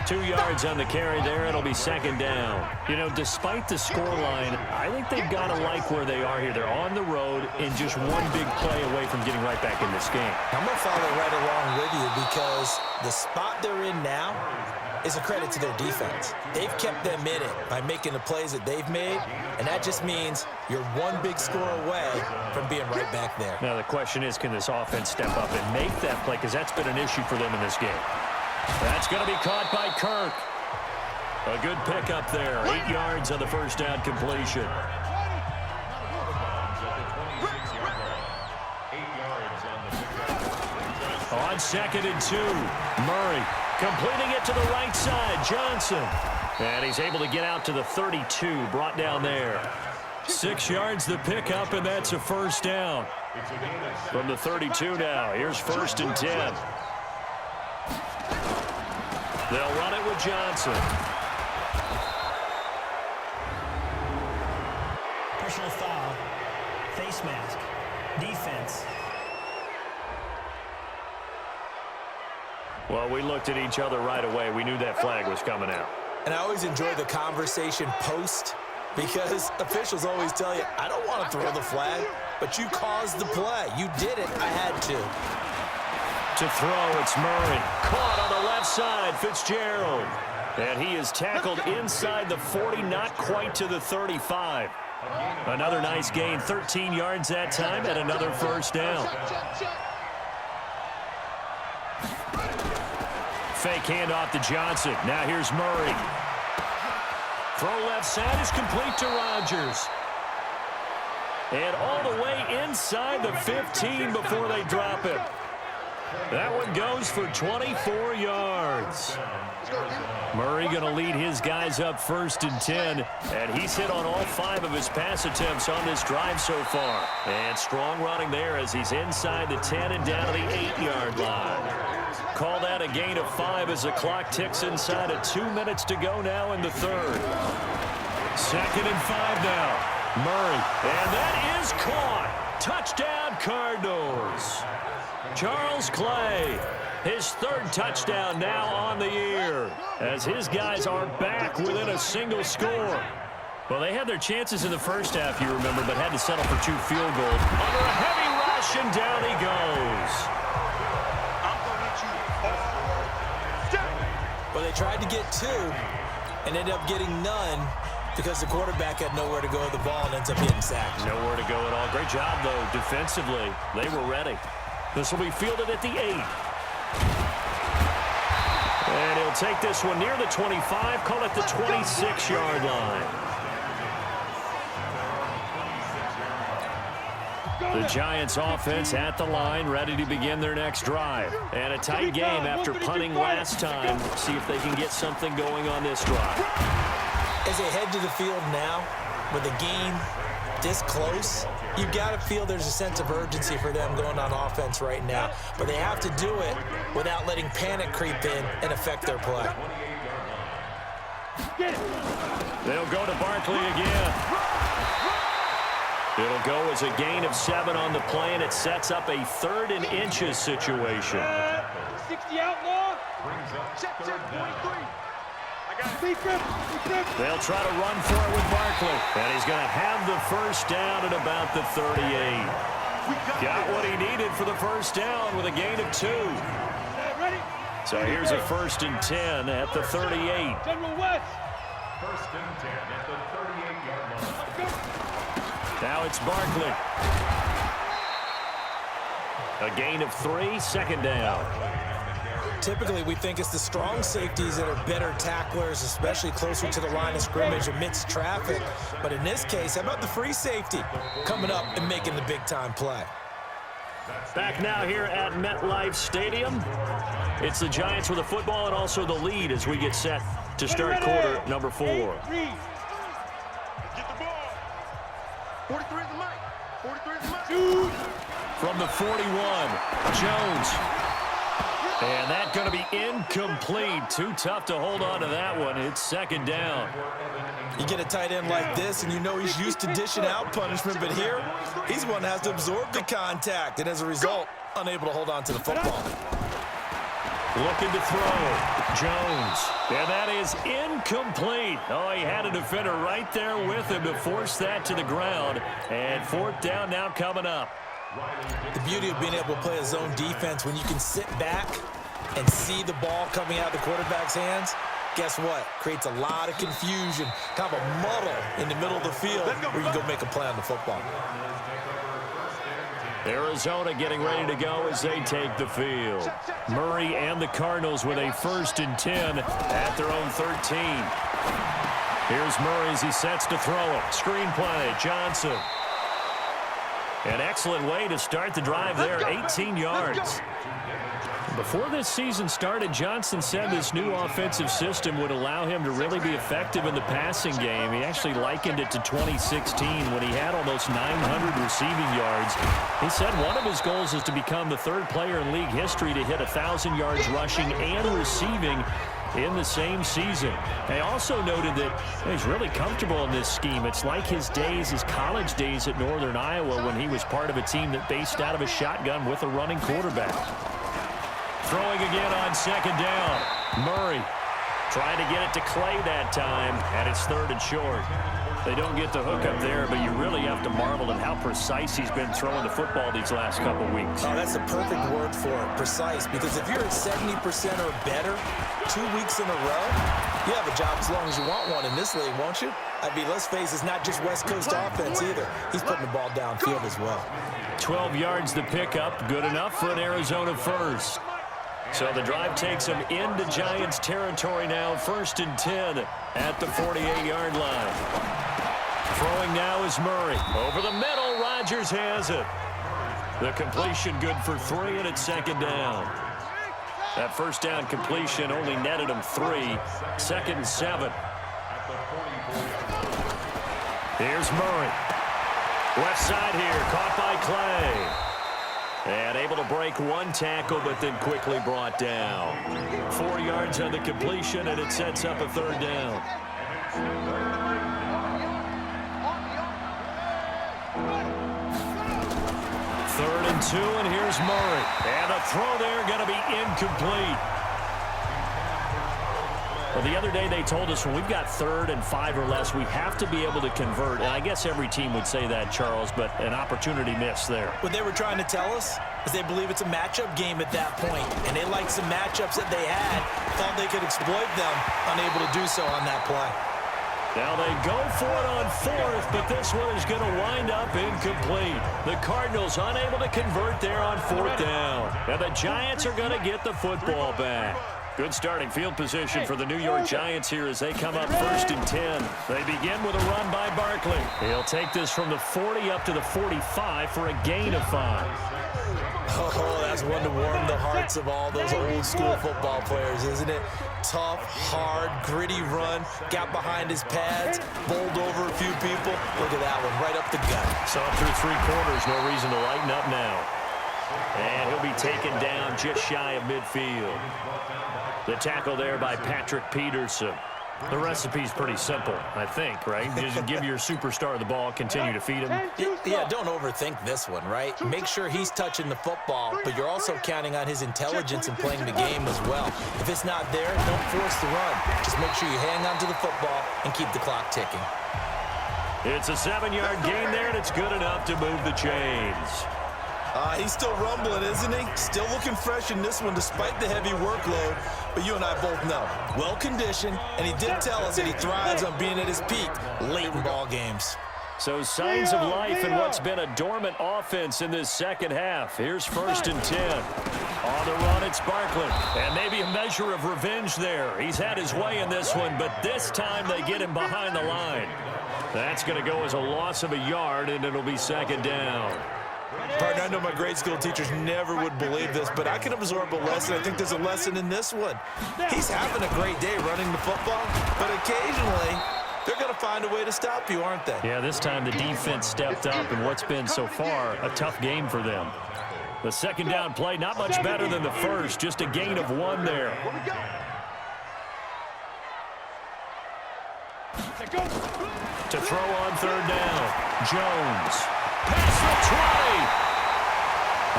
2 yards on the carry there. It'll be second down. You know, despite the scoreline, I think they've got to like where they are here. They're on the road and just one big play away from getting right back in this game. I'm going to follow right along with you because the spot they're in now is a credit to their defense. They've kept them in it by making the plays that they've made, and that just means you're one big score away from being right back there. Now, the question is, can this offense step up and make that play? Because that's been an issue for them in this game. That's going to be caught by Kirk. A good pickup there. 8 yards on the first down completion. On 2nd and 2, Murray completing it to the right side. Johnson. And he's able to get out to the 32, brought down there. 6 yards the pickup, and that's a first down. From the 32 now, here's 1st and 10. They'll run it with Johnson. Personal foul. Face mask. Defense. Well, we looked at each other right away. We knew that flag was coming out. And I always enjoy the conversation post because officials always tell you, I don't want to throw the flag, but you caused the play. You did it. I had to. To throw, it's Murray. Caught on the left side, Fitzgerald. And he is tackled inside the 40, not quite to the 35. Another nice gain, 13 yards that time, and another first down. Fake handoff to Johnson. Now here's Murray. Throw left side is complete to Rodgers. And all the way inside the 15 before they drop it. That one goes for 24 yards. Murray going to lead his guys up 1st and 10, and he's hit on all 5 of his pass attempts on this drive so far. And strong running there as he's inside the 10 and down to the 8-yard line. Call that a gain of 5 as the clock ticks inside of 2 minutes to go now in the 3rd. 2nd and 5 now. Murray, and that is caught. Touchdown, Cardinals. Charles Clay, his 3rd touchdown now on the year, as his guys are back within a single score. Well, they had their chances in the first half, you remember, but had to settle for 2 field goals. Under a heavy rush, and down he goes. Well, they tried to get 2 and ended up getting none because the quarterback had nowhere to go with the ball and ends up getting sacked. Nowhere to go at all. Great job, though, defensively. They were ready. This will be fielded at the 8. And he'll take this one near the 25, call it the 26-yard line. The Giants offense at the line, ready to begin their next drive. And a tight game after punting last time. See if they can get something going on this drive. As they head to the field now, with the game this close, you've got to feel there's a sense of urgency for them going on offense right now. But they have to do it without letting panic creep in and affect their play. They'll go to Barkley again. It'll go as a gain of 7 on the play, and it sets up a 3rd and inches situation. 60 outlaw. Check, 23. They'll try to run for it with Barkley. And he's going to have the first down at about the 38. Got what he needed for the first down with a gain of 2. So here's a 1st and 10 at the 38. General West. 1st and 10 at the 38-yard line. Now it's Barkley. A gain of 3, 2nd down. Typically, we think it's the strong safeties that are better tacklers, especially closer to the line of scrimmage amidst traffic. But in this case, how about the free safety coming up and making the big-time play? Back now here at MetLife Stadium. It's the Giants with the football and also the lead as we get set to start quarter number 4. Get the ball. 43 is the mic. 43 is the mic. From the 41, Jones. And that's going to be incomplete. Too tough to hold on to that one. It's second down. You get a tight end like this, and you know he's used to dishing out punishment, but here, he's one that has to absorb the contact, and as a result, unable to hold on to the football. Looking to throw. Jones. And that is incomplete. Oh, he had a defender right there with him to force that to the ground. And fourth down now coming up. The beauty of being able to play a zone defense when you can sit back and see the ball coming out of the quarterback's hands, guess what? Creates a lot of confusion, kind of a muddle in the middle of the field where you can go make a play on the football. Arizona getting ready to go as they take the field. Murray and the Cardinals with a 1st and 10 at their own 13. Here's Murray as he sets to throw it. Screen play, Johnson. An excellent way to start the drive there, 18 yards. Before this season started, Johnson said this new offensive system would allow him to really be effective in the passing game. He actually likened it to 2016 when he had almost 900 receiving yards. He said one of his goals is to become the 3rd player in league history to hit 1,000 yards rushing and receiving in the same season. They also noted that he's really comfortable in this scheme. It's like his college days at Northern Iowa when he was part of a team that based out of a shotgun with a running quarterback. Throwing again on second down. Murray trying to get it to Clay that time, and it's 3rd and short. They don't get the hook up there, but you really have to marvel at how precise he's been throwing the football these last couple weeks. Oh, that's the perfect word for it, precise, because if you're at 70% or better 2 weeks in a row, you have a job as long as you want one in this league, won't you? I mean, let's face it, it's not just West Coast offense either. He's putting the ball downfield as well. 12 yards the pickup, good enough for an Arizona 1st. So the drive takes him into Giants territory now, 1st and 10 at the 48-yard line. Throwing now is Murray. Over the middle, Rodgers has it. The completion good for 3, and it's second down. That first down completion only netted him 3. 2nd and 7. Here's Murray. Left side here, caught by Clay. And able to break one tackle, but then quickly brought down. 4 yards on the completion, and it sets up a 3rd down. 3rd and 2, and here's Murray. And a throw there going to be incomplete. Well, the other day they told us when we've got 3rd and 5 or less, we have to be able to convert. And I guess every team would say that, Charles, but an opportunity missed there. What they were trying to tell us is they believe it's a matchup game at that point, and they liked some matchups that they had, thought they could exploit them, unable to do so on that play. Now they go for it on 4th, but this one is going to wind up incomplete. The Cardinals unable to convert there on 4th down. And the Giants are going to get the football back. Good starting field position for the New York Giants here as they come up 1st and 10. They begin with a run by Barkley. He'll take this from the 40 up to the 45 for a gain of 5. Oh, that's one to warm the hearts of all those old school football players, isn't it? Tough, hard, gritty run, got behind his pads, bowled over a few people. Look at that one, right up the gut. So through 3 quarters, no reason to lighten up now. And he'll be taken down just shy of midfield. The tackle there by Patrick Peterson. The recipe's pretty simple, I think, right? Just give your superstar the ball, continue to feed him. Yeah, don't overthink this one, right? Make sure he's touching the football, but you're also counting on his intelligence in playing the game as well. If it's not there, don't force the run. Just make sure you hang on to the football and keep the clock ticking. It's a 7-yard gain there, and it's good enough to move the chains. He's still rumbling, isn't he? Still looking fresh in this one despite the heavy workload. But you and I both know, well-conditioned, and he did tell us that he thrives on being at his peak late in ball games. So signs of life in what's been a dormant offense in this second half. Here's 1st and 10. On the run, it's Barkley. And maybe a measure of revenge there. He's had his way in this one, but this time they get him behind the line. That's going to go as a loss of a yard, and it'll be second down. Partner, I know my grade school teachers never would believe this, but I can absorb a lesson. I think there's a lesson in this one. He's having a great day running the football, but occasionally they're going to find a way to stop you, aren't they? Yeah, this time the defense stepped up in what's been so far a tough game for them. The second down play, not much better than the first, just a gain of 1 there. To throw on third down, Jones. Pass the 20.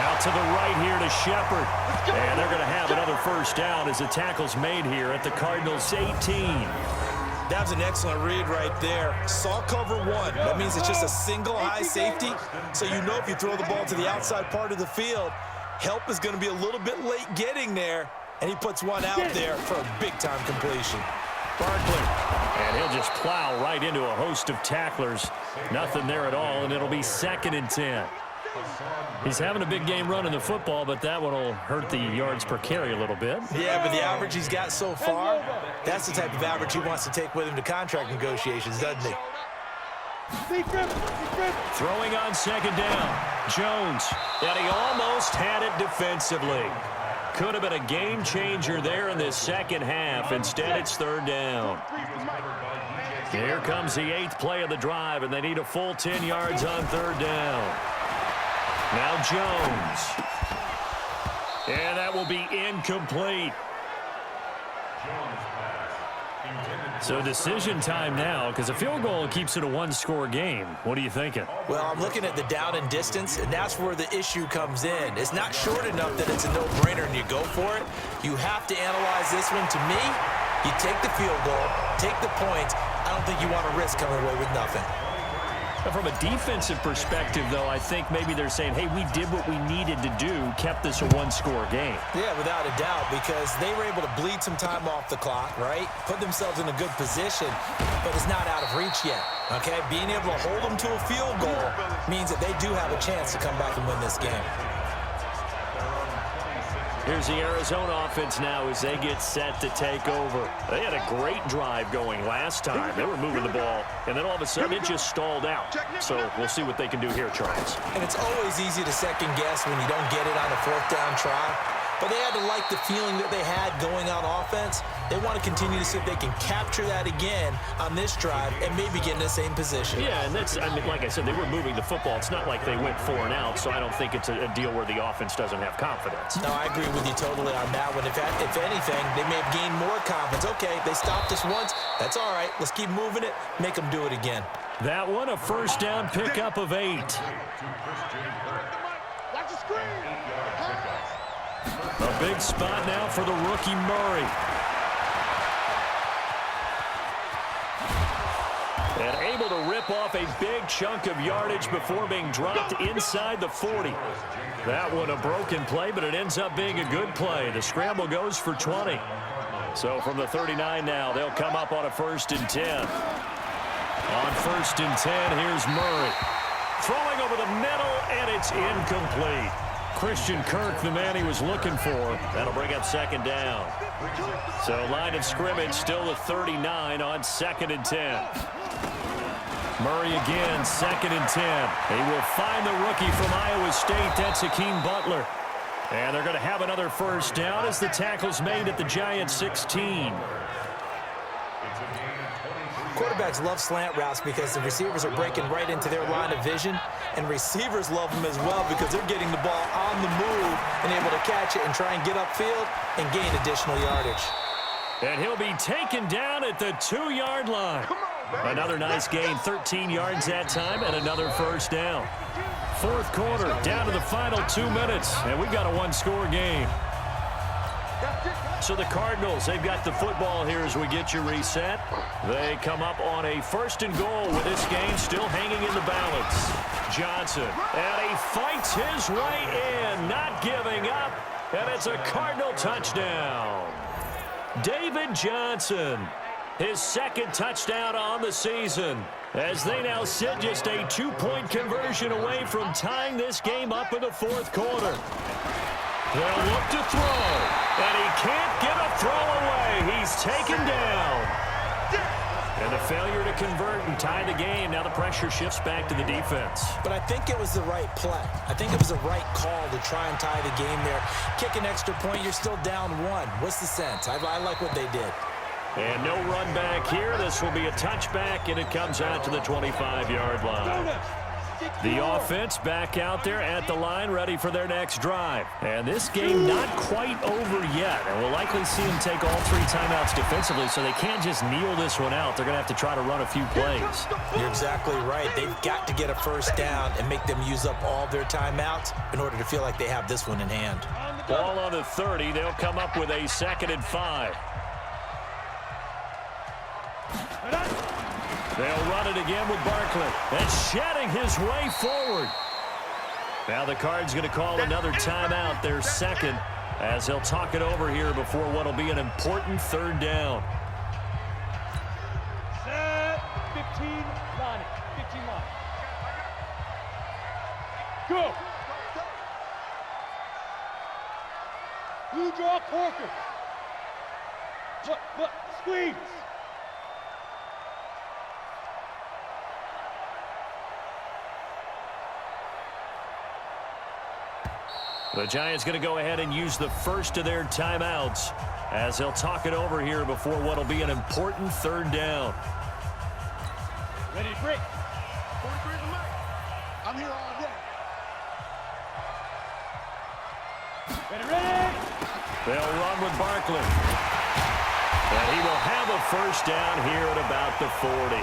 Out to the right here to Shepard. And they're going to have another first down as the tackle's made here at the Cardinals 18. That was an excellent read right there. Saw cover 1. That means it's just a single high safety. So you know if you throw the ball to the outside part of the field, help is going to be a little bit late getting there. And he puts one out there for a big-time completion. Barkley. And he'll just plow right into a host of tacklers. Nothing there at all, and it'll be 2nd and 10. He's having a big game running the football, but that one will hurt the yards per carry a little bit. Yeah, but the average he's got so far, that's the type of average he wants to take with him to contract negotiations, doesn't he? Throwing on second down, Jones. And he almost had it defensively. Could have been a game changer there in this second half. Instead, it's third down. Here comes the 8th play of the drive, and they need a full 10 yards on third down. Now Jones. And that will be incomplete. So decision time now, because a field goal keeps it a 1-score game. What are you thinking? Well, I'm looking at the down and distance, and that's where the issue comes in. It's not short enough that it's a no-brainer and you go for it. You have to analyze this one. To me, you take the field goal, take the points. I don't think you want to risk coming away with nothing. From a defensive perspective, though, I think maybe they're saying, hey, we did what we needed to do, kept this a 1-score game. Yeah, without a doubt, because they were able to bleed some time off the clock, right? Put themselves in a good position, but it's not out of reach yet, okay? Being able to hold them to a field goal means that they do have a chance to come back and win this game. Here's the Arizona offense now as they get set to take over. They had a great drive going last time. They were moving the ball, and then all of a sudden it just stalled out. So we'll see what they can do here, Charles. And it's always easy to second guess when you don't get it on a 4th down try. But they had to like the feeling that they had going on offense. They want to continue to see if they can capture that again on this drive and maybe get in the same position. Yeah, and that's, I mean, like I said, they were moving the football. It's not like they went 4 and out, so I don't think it's a deal where the offense doesn't have confidence. No, I agree with you totally on that one. If anything, they may have gained more confidence. Okay, they stopped us once. That's all right. Let's keep moving it. Make them do it again. That one, a first down pickup of 8. Watch the screen. A big spot now for the rookie Murray. And able to rip off a big chunk of yardage before being dropped inside the 40. That one a broken play, but it ends up being a good play. The scramble goes for 20. So from the 39 now, they'll come up on a 1st and 10. On 1st and 10, here's Murray. Throwing over the middle, and it's incomplete. Christian Kirk, the man he was looking for. That'll bring up 2nd down. So line of scrimmage still the 39 on 2nd and 10. Murray again, 2nd and 10. They will find the rookie from Iowa State. That's Hakeem Butler. And they're going to have another first down as the tackle's made at the Giants 16. Quarterbacks love slant routes because the receivers are breaking right into their line of vision, and receivers love them as well because they're getting the ball on the move and able to catch it and try and get upfield and gain additional yardage. And he'll be taken down at the 2-yard line. Another nice gain, 13 yards that time, and another first down. 4th quarter, down to the final 2 minutes, and we've got a 1-score game. So the Cardinals, they've got the football here as we get you reset. They come up on a 1st and goal with this game still hanging in the balance. Johnson, and he fights his way in, not giving up, and it's a Cardinal touchdown. David Johnson, his 2nd touchdown on the season, as they now sit just a 2-point conversion away from tying this game up in the 4th quarter. They'll look to throw, and he can't get a throw away. He's taken down. And a failure to convert and tie the game. Now the pressure shifts back to the defense. But I think it was the right play. I think it was the right call to try and tie the game there. Kick an extra point, you're still down 1. What's the sense? I like what they did. And no run back here. This will be a touchback, and it comes out to the 25-yard line. The offense back out there at the line, ready for their next drive. And this game not quite over yet. And we'll likely see them take all 3 timeouts defensively, so they can't just kneel this one out. They're going to have to try to run a few plays. You're exactly right. They've got to get a first down and make them use up all their timeouts in order to feel like they have this one in hand. Ball on the 30. They'll come up with a 2nd and 5. They'll run it again with Barkley. And shedding his way forward. Now the Cards going to call another timeout, their 2nd, as he'll talk it over here before what will be an important 3rd down. Set. 15 line. 15 line. Go. You draw Corker. Look, squeeze. The Giants going to go ahead and use the first of their timeouts as they'll talk it over here before what will be an important 3rd down. Ready to break. 43 to Mike. I'm here all day. Ready. They'll run with Barkley. And he will have a first down here at about the 40.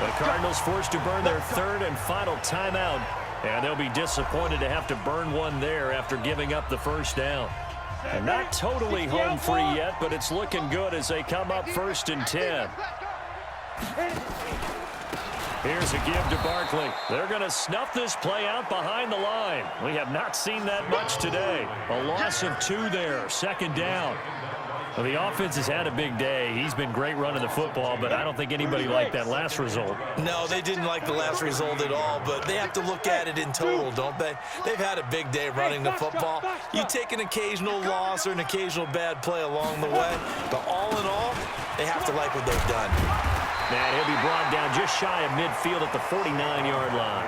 The Cardinals forced to burn their 3rd and final timeout. And they'll be disappointed to have to burn one there after giving up the first down. And not totally home free yet, but it's looking good as they come up 1st and 10. Here's a give to Barkley. They're going to snuff this play out behind the line. We have not seen that much today. A loss of 2 there, 2nd down. Well, the offense has had a big day. He's been great running the football, but I don't think anybody liked that last result. No, they didn't like the last result at all, but they have to look at it in total, don't they? They've had a big day running the football. You take an occasional loss or an occasional bad play along the way, but all in all, they have to like what they've done. And he'll be brought down just shy of midfield at the 49-yard line.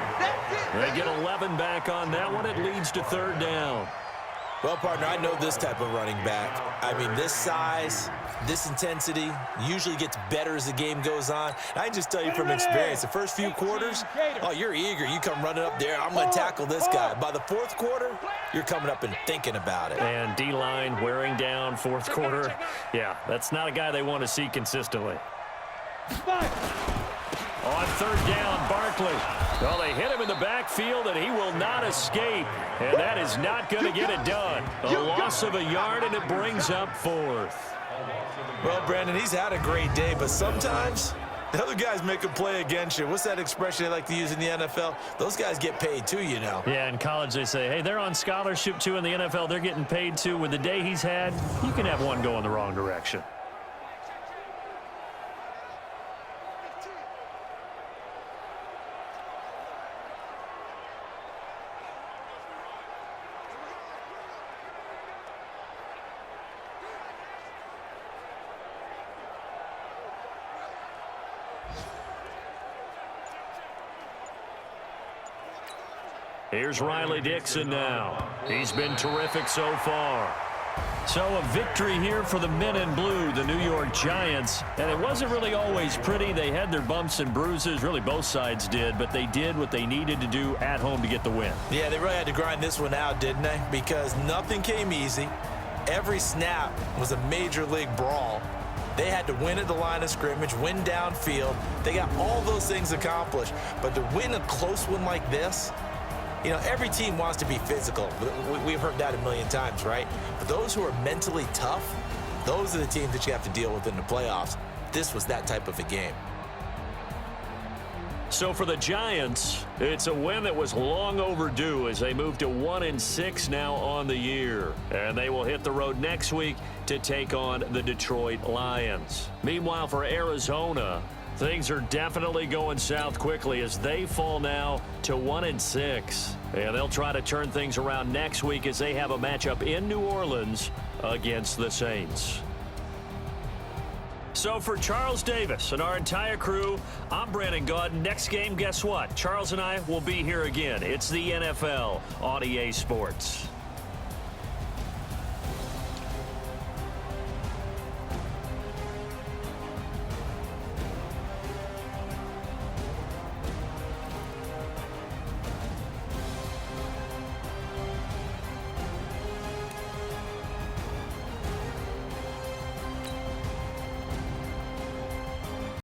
They get 11 back on that one. It leads to 3rd down. Well, partner, I know this type of running back. I mean, this size, this intensity usually gets better as the game goes on. And I can just tell you from experience, the first few quarters, oh, you're eager. You come running up there, I'm going to tackle this guy. By the 4th quarter, you're coming up and thinking about it. And D-line wearing down 4th quarter. Yeah, that's not a guy they want to see consistently. On 3rd down, Barkley. Well, they hit him in the backfield, and he will not escape. And that is not going to get it done. A loss of a yard, and it brings up 4th. Well, Brandon, he's had a great day, but sometimes the other guys make a play against you. What's that expression they like to use in the NFL? Those guys get paid too, you know. Yeah, in college they say, hey, they're on scholarship too. In the NFL, they're getting paid too. With the day he's had, you can have one go in the wrong direction. Here's Riley Dixon now. He's been terrific so far. So a victory here for the men in blue, the New York Giants. And it wasn't really always pretty. They had their bumps and bruises. Really, both sides did. But they did what they needed to do at home to get the win. Yeah, they really had to grind this one out, didn't they? Because nothing came easy. Every snap was a major league brawl. They had to win at the line of scrimmage, win downfield. They got all those things accomplished. But to win a close one like this, you know, every team wants to be physical. We've heard that a million times, right? But those who are mentally tough, those are the teams that you have to deal with in the playoffs. This was that type of a game. So for the Giants, it's a win that was long overdue as they move to 1-6 now on the year. And they will hit the road next week to take on the Detroit Lions. Meanwhile, for Arizona, Things are definitely going south quickly as they fall now to 1-6. And they'll try to turn things around next week as they have a matchup in New Orleans against the Saints. So for Charles Davis and our entire crew, I'm Brandon Gaud. Next game, guess what? Charles and I will be here again. It's the NFL on EA Sports.